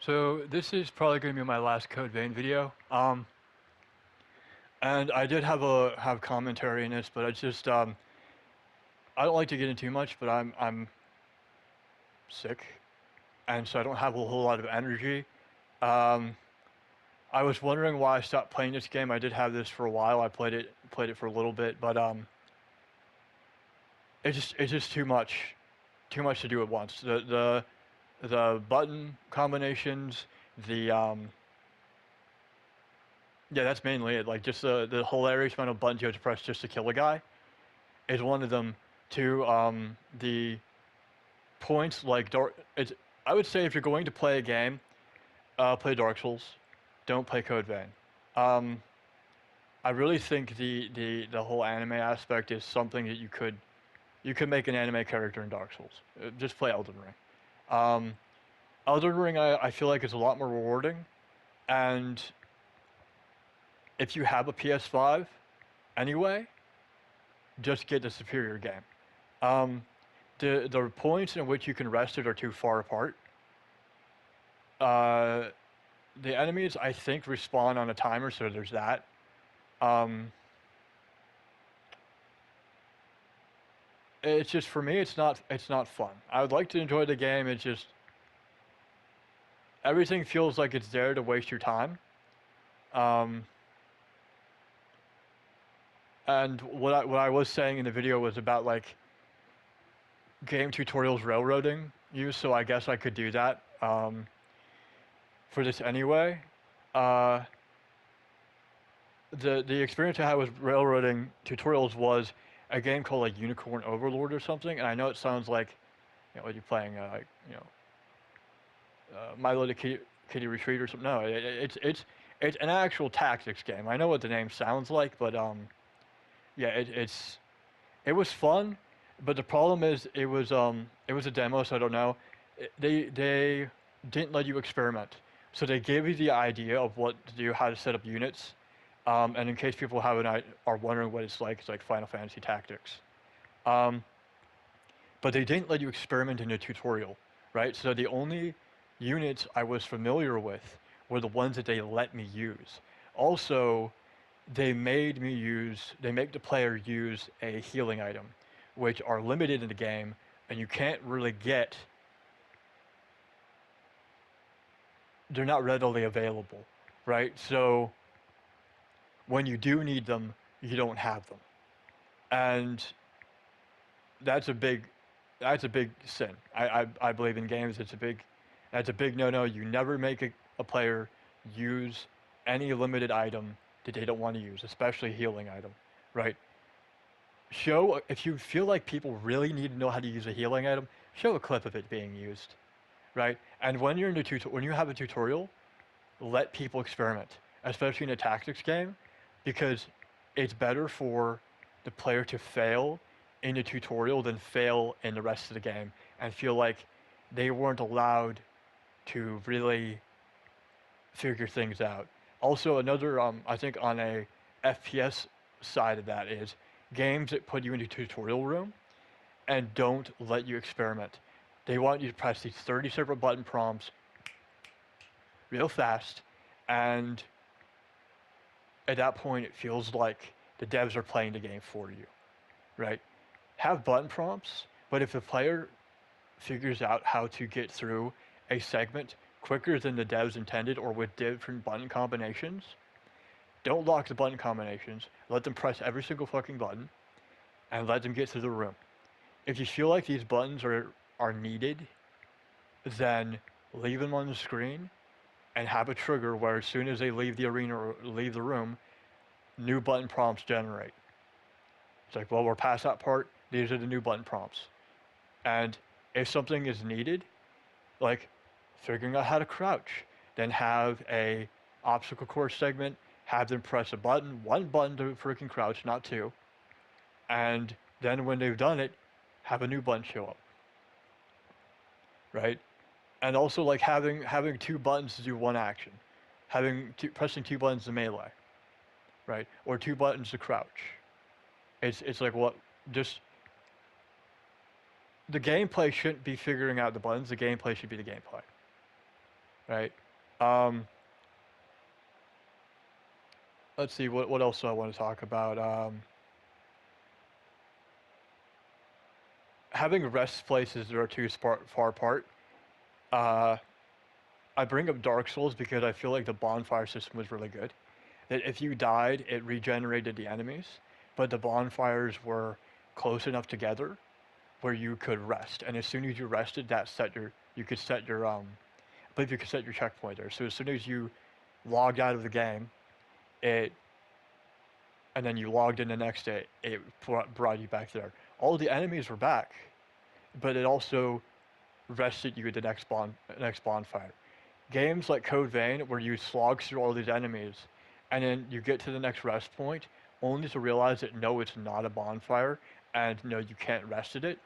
So this is probably going to be my last Code Vein video. And I did have commentary in this, but it's just I don't like to get into too much, but I'm sick, and so I don't have a whole lot of energy. Um, I was wondering why I stopped playing this game. I did have this for a while. I played it for a little bit, but it's just too much to do at once. The button combinations, the yeah, that's mainly it. Like just the hilarious amount of buttons you have to press just to kill a guy is one of them. Two, the points like dark. It's I would say if you're going to play a game, play Dark Souls. Don't play Code Vein. Um, I really think the whole anime aspect is something that you could make an anime character in Dark Souls. Just play Elden Ring. Elden Ring, I feel like is a lot more rewarding, and if you have a PS5 anyway, just get the superior game. Um, the points in which you can rest it are too far apart. Uh, the enemies I think respawn on a timer, so there's that. Um, it's just for me, it's not fun. I would like to enjoy the game. It's just everything feels like it's there to waste your time. Um, and what I was saying in the video was about like game tutorials railroading you, so I guess I could do that for this anyway. Uh, the experience I had with railroading tutorials was a game called like Unicorn Overlord or something, and I know it sounds like like you're playing like My Little Kitty Retreat or something. No, it's an actual tactics game. I know what the name sounds like, but yeah, it was fun, but the problem is it was a demo, so I don't know. They didn't let you experiment, so they gave you the idea of what to do, how to set up units, and in case people haven't are wondering what it's like Final Fantasy Tactics. Um, but they didn't let you experiment in a tutorial, right? So the only units I was familiar with were the ones that they let me use. Also, they make the player use a healing item, which are limited in the game, and you can't really get, they're not readily available, right? So when you do need them, you don't have them. And that's a big that's a big sin. I believe in games that's a big no-no. You never make a player use any limited item that they don't want to use, especially healing item, right? Show if you feel like people really need to know how to use a healing item, show a clip of it being used, right? And when you're in when you have a tutorial, let people experiment, especially in a tactics game, because it's better for the player to fail in a tutorial than fail in the rest of the game and feel like they weren't allowed to really figure things out. Also, another I think on a FPS side of that is games that put you into tutorial room and don't let you experiment. They want you to press these 30 separate button prompts real fast, and at that point it feels like the devs are playing the game for you, right? Have button prompts, but if the player figures out how to get through a segment quicker than the devs intended or with different button combinations, don't lock the button combinations. Let them press every single fucking button and let them get through the room. If you feel like these buttons are needed, then leave them on the screen and have a trigger where as soon as they leave the arena or leave the room, new button prompts generate. It's like, well, we're past that part. These are the new button prompts. And if something is needed, like figuring out how to crouch, then have a obstacle course segment, have them press a button, one button to freaking crouch, not two, and then when they've done it, have a new button show up, right? And also like having two buttons to do one action, pressing two buttons to melee, right? Or two buttons to crouch. It's like what just the gameplay shouldn't be figuring out the buttons. The gameplay should be the gameplay, right? Um, let's see, what else do I want to talk about? Having rest places that are too far apart. Uh, I bring up Dark Souls because I feel like the bonfire system was really good. That if you died, it regenerated the enemies, but the bonfires were close enough together where you could rest. And as soon as you rested, you could set your I believe you could set your checkpoint there. So as soon as you logged out of the game, it and then you logged in the next day, it brought you back there. All the enemies were back, but it also rested you at the next bonfire. Games like Code Vein, where you slog through all these enemies, and then you get to the next rest point, only to realize that no, it's not a bonfire, and no, you can't rest at it.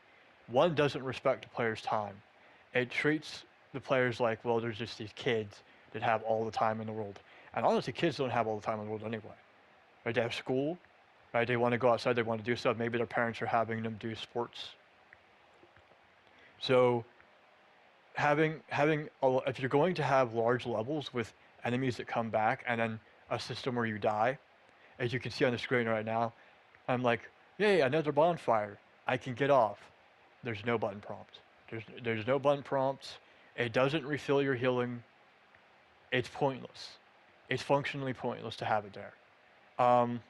One doesn't respect the player's time. It treats the players like, well, there's just these kids that have all the time in the world. And honestly, kids don't have all the time in the world anyway. Right? They have school, right? They want to go outside, they want to do stuff. Maybe their parents are having them do sports. So if you're going to have large levels with enemies that come back and then a system where you die, as you can see on the screen right now, I'm like, yay, another bonfire. I can get off. There's no button prompt. There's no button prompts. It doesn't refill your healing. It's pointless. It's functionally pointless to have it there. Um,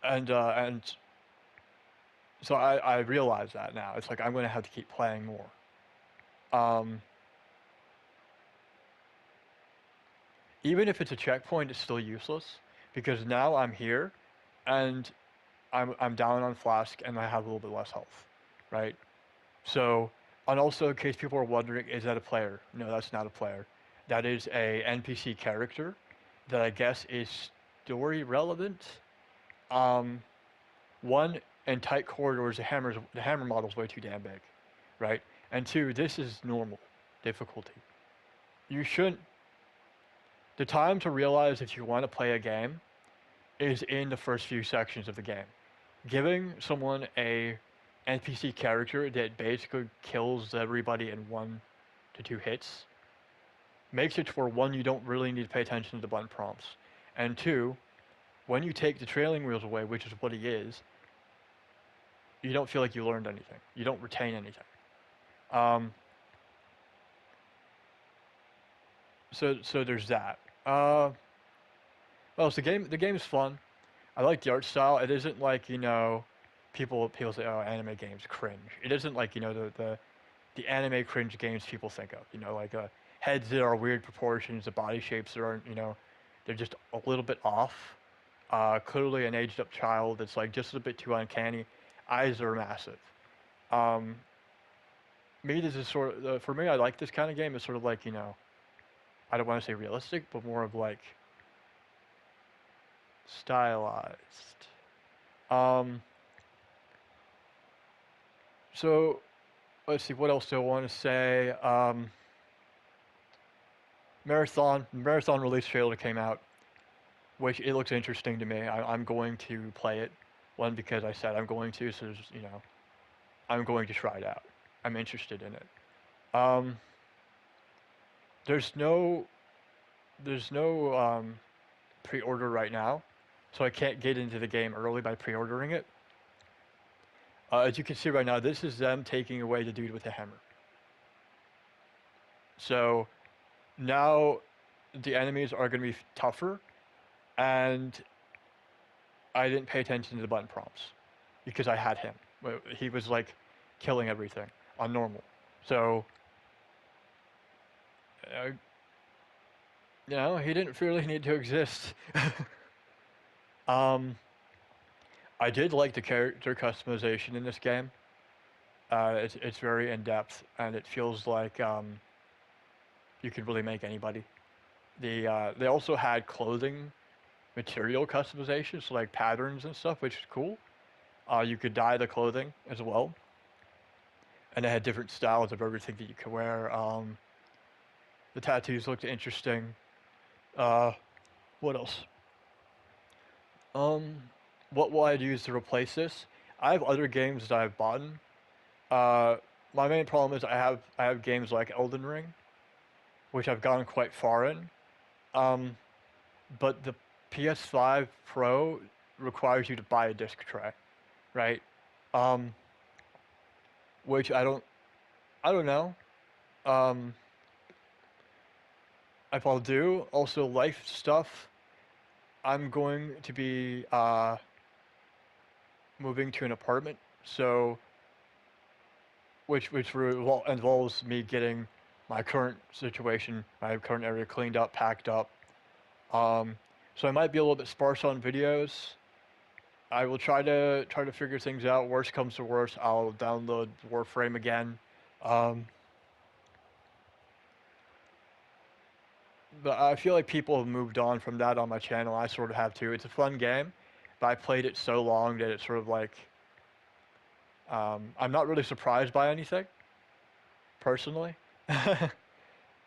and so I realize that now. It's like I'm going to have to keep playing more. Um, Even if it's a checkpoint, it's still useless because now I'm here, and I'm down on flask and I have a little bit less health, right? So, and also in case people are wondering, is that a player? No, that's not a player. That is a NPC character that I guess is story relevant. Um, One, in tight corridors, the hammer model is way too damn big, right? And two, this is normal difficulty. You shouldn't. The time to realize if you want to play a game is in the first few sections of the game. Giving someone a NPC character that basically kills everybody in 1 to 2 hits makes it to where one, you don't really need to pay attention to the button prompts, and two, when you take the trailing wheels away, which is what he is, you don't feel like you learned anything. You don't retain anything. Um, so there's that. Well, so the game is fun. I like the art style. It isn't like people say, oh, anime games cringe. It isn't like the anime cringe games people think of. Like heads that are weird proportions, the body shapes that aren't they're just a little bit off. Clearly an aged up child that's like just a bit too uncanny. Eyes are massive. Um, Me, this is for me. I like this kind of game. It's sort of like I don't want to say realistic, but more of like stylized. Um, so let's see, what else do I want to say? Marathon release trailer came out, which it looks interesting to me. I'm going to play it. One, because I said I'm going to, so I'm going to try it out. I'm interested in it. Um, there's no pre-order right now, so I can't get into the game early by pre-ordering it. As you can see right now, this is them taking away the dude with the hammer. So now the enemies are going to be tougher, and I didn't pay attention to the button prompts because I had him. He was like killing everything on normal. So, uh, he didn't really need to exist. um, I did like the character customization in this game. It's very in depth, and it feels like you could really make anybody. They also had clothing material customization, so like patterns and stuff, which is cool. You could dye the clothing as well, and they had different styles of everything that you could wear. The tattoos looked interesting. Uh, what else? Um, what will I use to replace this? I have other games that I've bought. my main problem is I have games like Elden Ring, which I've gone quite far in. Um, but the PS5 Pro requires you to buy a disc tray, right? Um, which I don't know. Um, if I'll do also life stuff, I'm going to be moving to an apartment, so which involves me getting my current situation, my current area cleaned up, packed up. Um, so I might be a little bit sparse on videos. I will try to figure things out. Worst comes to worst, I'll download Warframe again. Um, but I feel like people have moved on from that on my channel. I sort of have too. It's a fun game, but I played it so long that it's sort of like I'm not really surprised by anything personally.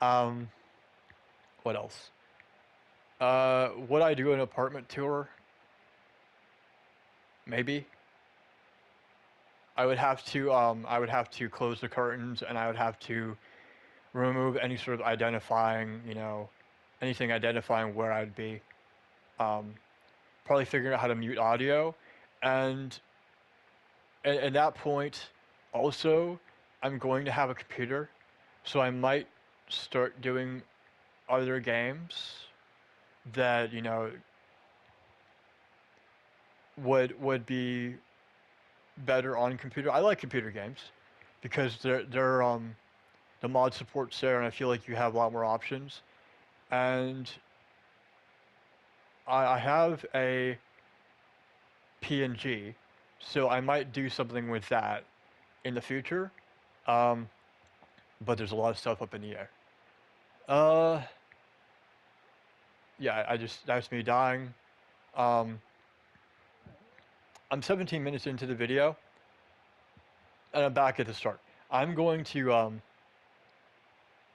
um, what else? Would I do an apartment tour? Maybe. I would have to close the curtains and I would have to remove any sort of identifying, anything identifying where I'd be. Um, Probably figuring out how to mute audio, and at that point, also, I'm going to have a computer, so I might start doing other games that would be better on computer. I like computer games because the mod support's there, and I feel like you have a lot more options. And I have a PNG, so I might do something with that in the future. Um, but there's a lot of stuff up in the air. Uh, yeah, that's me dying. Um, I'm 17 minutes into the video, and I'm back at the start. I'm going to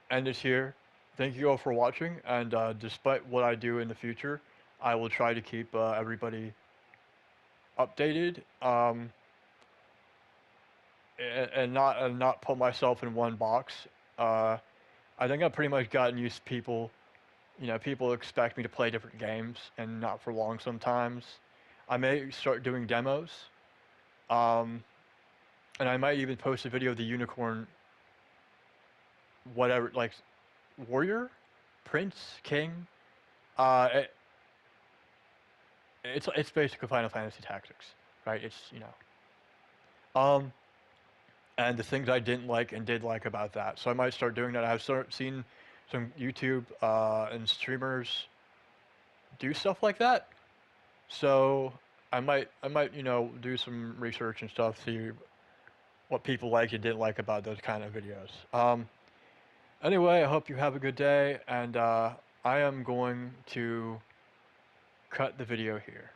end it here. Thank you all for watching, and despite what I do in the future, I will try to keep everybody updated, and not put myself in one box. Uh, I think I've pretty much gotten used to people. People expect me to play different games, and not for long sometimes. I may start doing demos, um, and I might even post a video of the unicorn, whatever, like warrior, prince, king. It, it's basically Final Fantasy Tactics, right? Um, and the things I didn't like and did like about that. So I might start doing that. Seen some YouTube and streamers do stuff like that. So I might do some research and stuff, see what people like and didn't like about those kind of videos. Anyway, I hope you have a good day, and I am going to cut the video here.